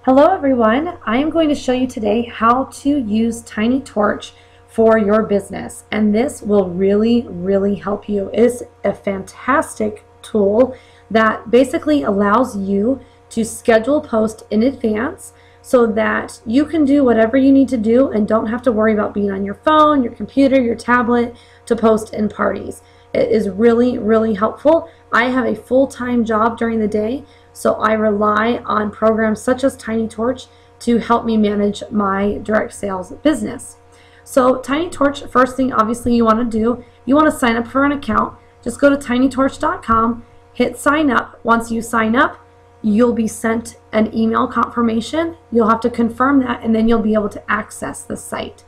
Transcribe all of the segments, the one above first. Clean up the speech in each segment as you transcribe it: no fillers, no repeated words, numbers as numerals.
Hello everyone, I am going to show you today how to use TinyTorch for your business, and this will really help you. It's a fantastic tool that basically allows you to schedule posts in advance so that you can do whatever you need to do and don't have to worry about being on your phone, your computer, your tablet to post in parties. It is really helpful. I have a full-time job during the day, so I rely on programs such as TinyTorch to help me manage my direct sales business. So TinyTorch, first thing obviously you want to do, you want to sign up for an account. Just go to tinytorch.com, hit sign up. Once you sign up, you'll be sent an email confirmation. You'll have to confirm that, and then you'll be able to access the site.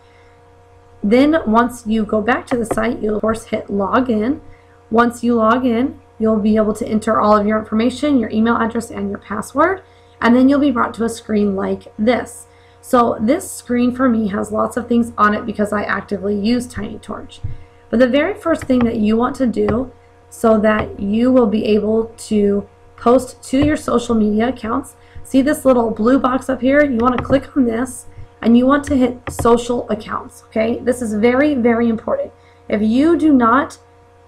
Then once you go back to the site, you'll of course hit log in. Once you log in, you'll be able to enter all of your information, your email address and your password, and then you'll be brought to a screen like this. So this screen for me has lots of things on it because I actively use TinyTorch. But the very first thing that you want to do so that you will be able to post to your social media accounts, see this little blue box up here? You want to click on this and you want to hit social accounts, okay? This is very important. If you do not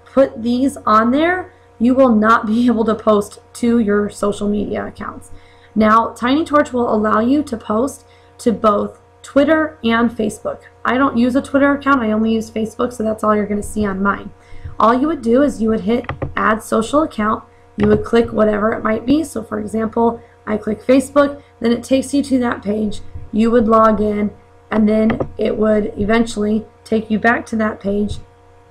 put these on there, you will not be able to post to your social media accounts. Now, TinyTorch will allow you to post to both Twitter and Facebook. I don't use a Twitter account, I only use Facebook, so that's all you're going to see on mine. All you would do is you would hit add social account, you would click whatever it might be. So for example, I click Facebook, then it takes you to that page, you would log in, and then it would eventually take you back to that page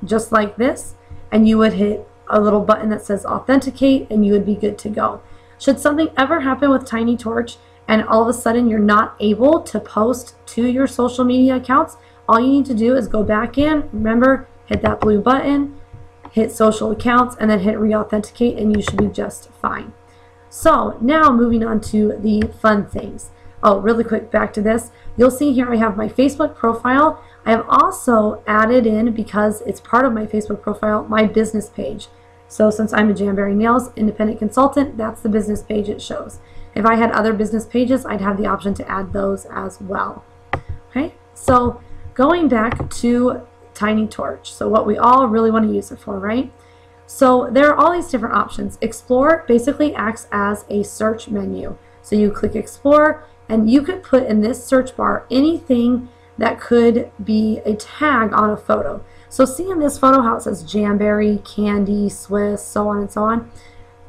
just like this, and you would hit a little button that says authenticate and you would be good to go. Should something ever happen with TinyTorch and all of a sudden you're not able to post to your social media accounts, all you need to do is go back in, remember, hit that blue button, hit social accounts, and then hit re-authenticate, and you should be just fine. So now moving on to the fun things. Oh, really quick, back to this. You'll see here I have my Facebook profile. I have also added in, because it's part of my Facebook profile, my business page. So since I'm a Jamberry Nails independent consultant, that's the business page it shows. If I had other business pages, I'd have the option to add those as well. Okay, so going back to TinyTorch, so what we all really want to use it for, right? So there are all these different options. Explore basically acts as a search menu. So you click Explore, and you could put in this search bar anything that could be a tag on a photo. So see in this photo how it says Jamberry, candy, Swiss, so on and so on.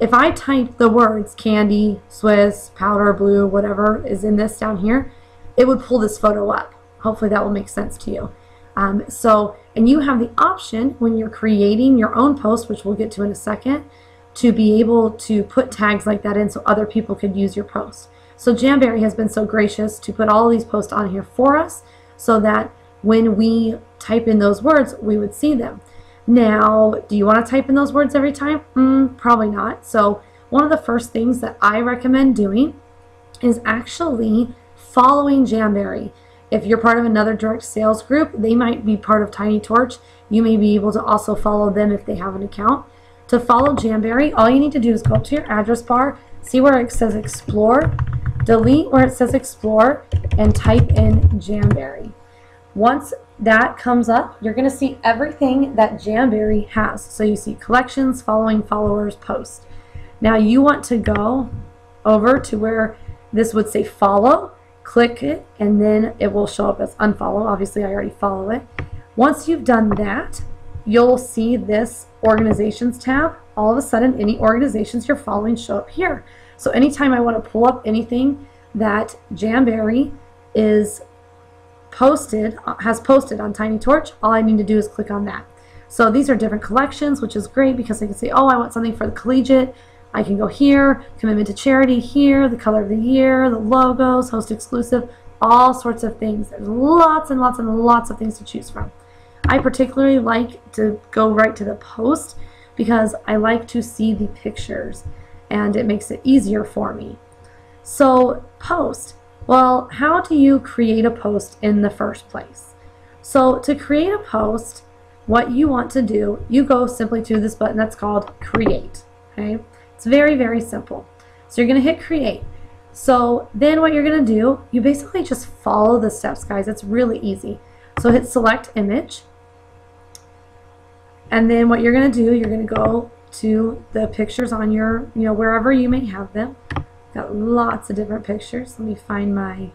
If I type the words candy, Swiss, powder blue, whatever is in this down here, it would pull this photo up. Hopefully that will make sense to you. And you have the option when you're creating your own post, which we'll get to in a second, to be able to put tags like that in so other people could use your post. So Jamberry has been so gracious to put all these posts on here for us so that when we type in those words, we would see them. Now, do you want to type in those words every time? Probably not. So one of the first things that I recommend doing is actually following Jamberry. If you're part of another direct sales group, they might be part of TinyTorch. You may be able to also follow them if they have an account. To follow Jamberry, all you need to do is go up to your address bar, see where it says Explore, delete where it says Explore, and type in Jamberry. Once that comes up, you're going to see everything that Jamberry has. So you see collections, following, followers, posts. Now you want to go over to where this would say follow, click it, and then it will show up as unfollow. Obviously I already follow it. Once you've done that, you'll see this organizations tab. All of a sudden any organizations you're following show up here. So anytime I want to pull up anything that Jamberry has posted on TinyTorch, all I need to do is click on that. So these are different collections, which is great because I can say, oh, I want something for the collegiate. I can go here, commitment to charity here, the color of the year, the logos, host exclusive, all sorts of things. There's lots and lots of things to choose from. I particularly like to go right to the post because I like to see the pictures and it makes it easier for me. So post. Well, how do you create a post in the first place? So to create a post, what you want to do, you go simply to this button that's called Create. Okay, it's very simple. So you're going to hit Create. So then what you're going to do, you basically just follow the steps, guys. It's really easy. So hit select image. And then what you're going to do, you're going to go to the pictures on your, wherever you may have them. Got lots of different pictures. Let me find my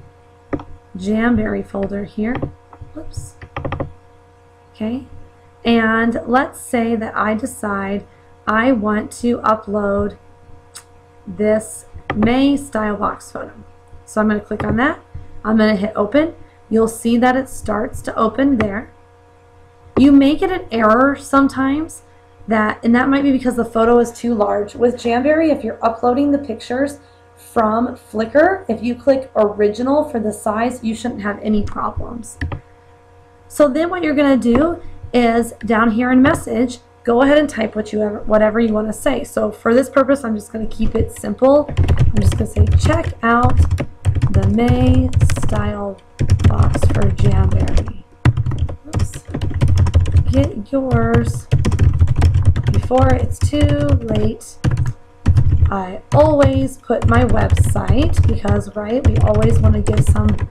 Jamberry folder here. Whoops. Okay. And let's say that I decide I want to upload this May style box photo. So I'm going to click on that. I'm going to hit open. You'll see that it starts to open there. You may get an error sometimes, and that might be because the photo is too large. With Jamberry, if you're uploading the pictures from Flickr, if you click original for the size, you shouldn't have any problems. So then what you're going to do is down here in message, go ahead and type whatever you want to say. So for this purpose, I'm just going to keep it simple. I'm just going to say, check out the May style box for Jamberry. Oops. Get yours before it's too late. I always put my website because, right, we always want to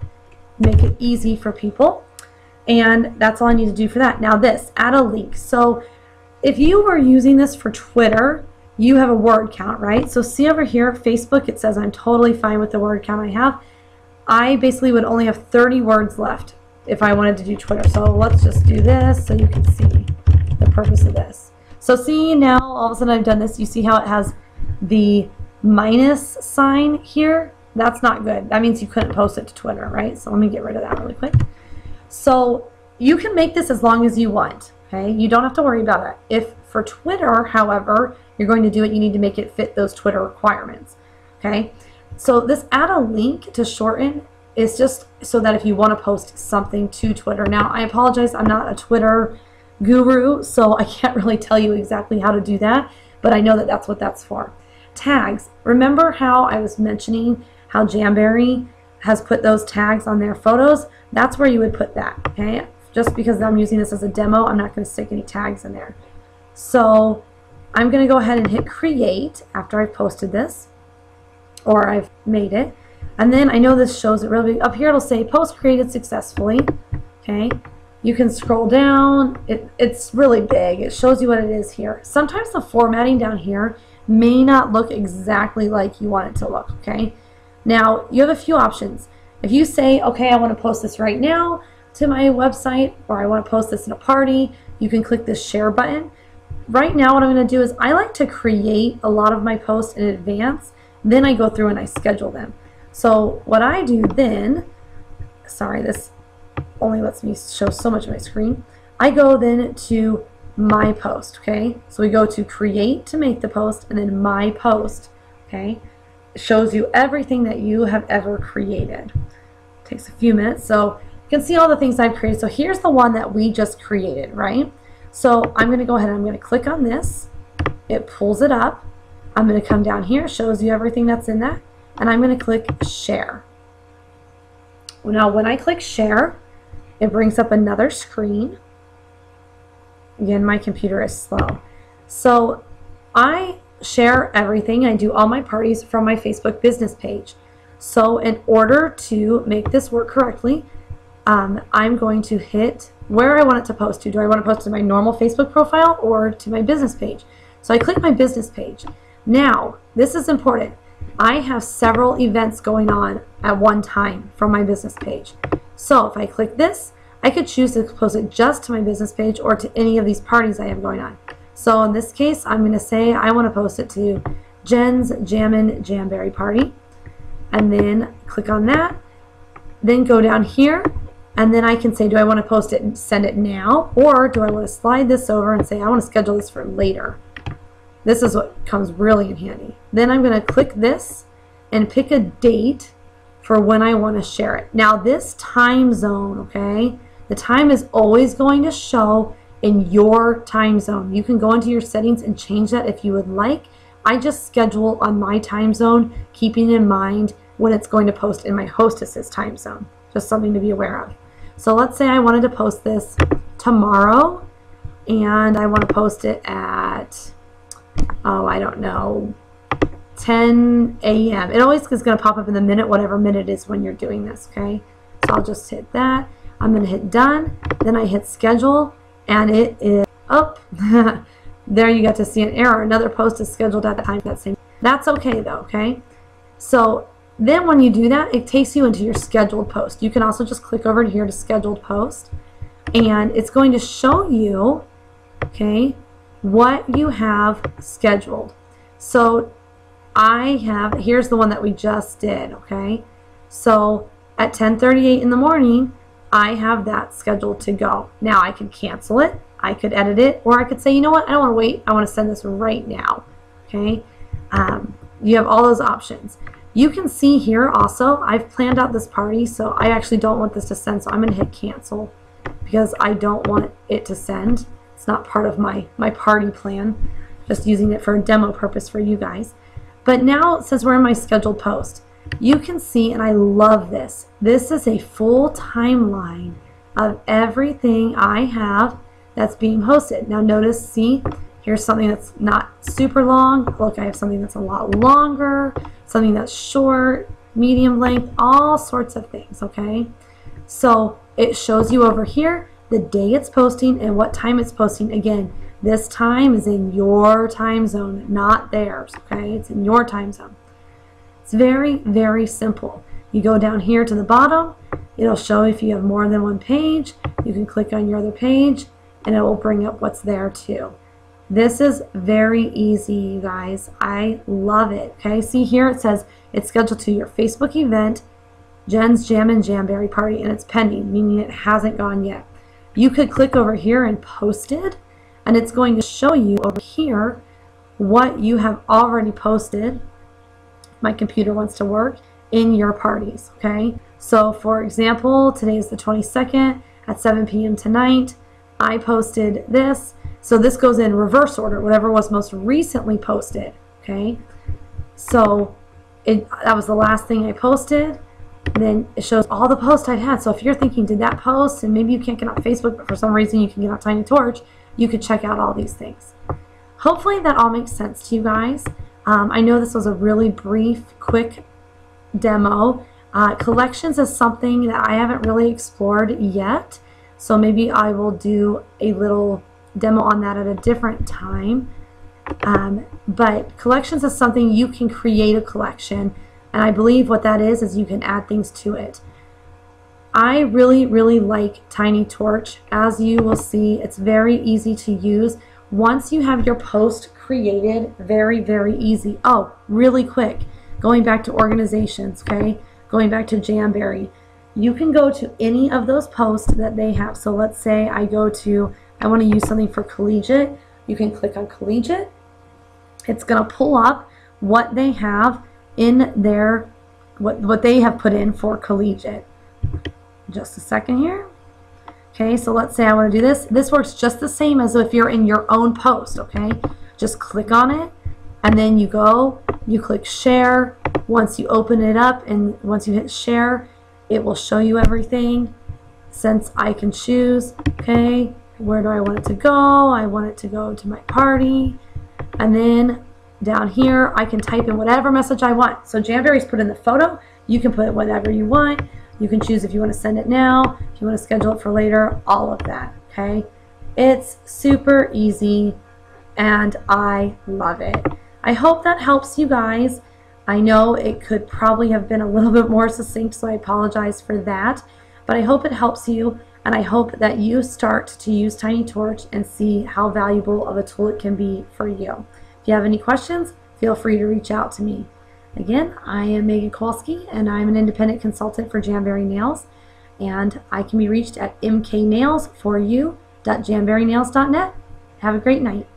make it easy for people. And that's all I need to do for that. Now this, add a link. So if you were using this for Twitter, you have a word count, right? So see over here, Facebook, it says I'm totally fine with the word count I have. I basically would only have 30 words left if I wanted to do Twitter. So let's just do this so you can see the purpose of this. So see now, all of a sudden I've done this. You see how it has the minus sign here? That's not good. That means you couldn't post it to Twitter, right? So let me get rid of that really quick. So you can make this as long as you want, okay? You don't have to worry about it. If for Twitter, however, you're going to do it, you need to make it fit those Twitter requirements, okay? So this add a link to shorten is just so that if you want to post something to Twitter. Now, I apologize, I'm not a Twitter guru, so I can't really tell you exactly how to do that, but I know that that's what that's for. Tags. Remember how I was mentioning how Jamberry has put those tags on their photos? That's where you would put that, okay? Just because I'm using this as a demo, I'm not going to stick any tags in there. So I'm going to go ahead and hit create after I've posted this, or I've made it. And then I know this shows it really big. Up here it'll say post created successfully, okay? You can scroll down. It's really big. It shows you what it is here. Sometimes the formatting down here may not look exactly like you want it to look, okay? Now, you have a few options. If you say, okay, I want to post this right now to my website, or I want to post this in a party, you can click this share button. Right now, what I'm going to do is I like to create a lot of my posts in advance, then I go through and I schedule them. So what I do then, sorry, this only lets me show so much of my screen. I go then to my post, okay? So we go to create to make the post, and then my post, okay? It shows you everything that you have ever created. It takes a few minutes, so you can see all the things I've created. So here's the one that we just created, right? So I'm gonna go ahead and I'm gonna click on this. It pulls it up. I'm gonna come down here, it shows you everything that's in that, and I'm gonna click share. Now when I click share, it brings up another screen. Again, my computer is slow. So I share everything. I do all my parties from my Facebook business page. So in order to make this work correctly, I'm going to hit where I want it to post to. Do I want to post to my normal Facebook profile or to my business page? So I click my business page. Now, this is important. I have several events going on at one time from my business page. So if I click this, I could choose to post it just to my business page or to any of these parties I have going on. So in this case, I'm going to say I want to post it to Jen's Jammin' Jamberry Party. And then click on that. Then go down here. And then I can say, do I want to post it and send it now? Or do I want to slide this over and say, I want to schedule this for later? This is what comes really in handy. Then I'm going to click this and pick a date for when I want to share it. Now this time zone, okay, the time is always going to show in your time zone. You can go into your settings and change that if you would like. I just schedule on my time zone, keeping in mind when it's going to post in my hostess's time zone. Just something to be aware of. So let's say I wanted to post this tomorrow, and I want to post it at, oh, I don't know, 10 a.m. It always is going to pop up in the minute, whatever minute it is when you're doing this, okay? So I'll just hit that. I'm going to hit done. Then I hit schedule, and it is up. There you get to see an error. Another post is scheduled at the time that same. That's okay though, okay? So then when you do that, it takes you into your scheduled post. You can also just click over here to scheduled post, and it's going to show you, okay, what you have scheduled. So here's the one that we just did, okay? So at 10:38 in the morning, I have that scheduled to go. Now I could cancel it, I could edit it, or I could say, you know what, I don't want to wait, I want to send this right now, okay? You have all those options. You can see here also, I've planned out this party, so I actually don't want this to send, so I'm going to hit cancel because I don't want it to send. It's not part of my party plan, just using it for a demo purpose for you guys. But now, since we're in my scheduled post, you can see, and I love this, this is a full timeline of everything I have that's being posted. Now notice, see, here's something that's not super long. Look, I have something that's a lot longer, something that's short, medium length, all sorts of things, okay? So it shows you over here the day it's posting and what time it's posting. Again, this time is in your time zone, not theirs, okay? It's in your time zone. It's very, very simple. You go down here to the bottom, it'll show if you have more than one page. You can click on your other page, and it will bring up what's there too. This is very easy, you guys. I love it. Okay, see here it says it's scheduled to your Facebook event, Jen's Jam and Jamberry Party, and it's pending, meaning it hasn't gone yet. You could click over here and posted, and it's going to show you over here what you have already posted. My computer wants to work in your parties, okay? So for example, today is the 22nd at 7 p.m. tonight. I posted this. So this goes in reverse order, whatever was most recently posted, okay? So that was the last thing I posted. Then it shows all the posts I've had. So if you're thinking, did that post, and maybe you can't get on Facebook, but for some reason you can get on Tiny Torch, you could check out all these things. Hopefully that all makes sense to you guys. I know this was a really brief, quick demo. Collections is something that I haven't really explored yet. So maybe I will do a little demo on that at a different time. But collections is something you can create a collection, and I believe what that is you can add things to it. I really, really like Tiny Torch. As you will see, it's very easy to use. Once you have your post created, very, very easy. Oh, really quick, going back to organizations, okay? Going back to Jamberry. You can go to any of those posts that they have. So let's say I want to use something for collegiate. You can click on collegiate. It's going to pull up what they have in their, what they have put in for collegiate. Just a second here. Okay, so let's say I want to do this. This works just the same as if you're in your own post, okay? Just click on it, and then you click share. Once you open it up, and once you hit share, it will show you everything. Since I can choose, okay, where do I want it to go? I want it to go to my party. And then down here, I can type in whatever message I want. So Jamberry's put in the photo. You can put whatever you want. You can choose if you want to send it now, if you want to schedule it for later, all of that, okay? It's super easy, and I love it. I hope that helps you guys. I know it could probably have been a little bit more succinct, so I apologize for that. But I hope it helps you, and I hope that you start to use Tiny Torch and see how valuable of a tool it can be for you. If you have any questions, feel free to reach out to me. Again, I am Megan Kowalski, and I'm an independent consultant for Jamberry Nails, and I can be reached at mknailsforyou.jamberrynails.net. Have a great night.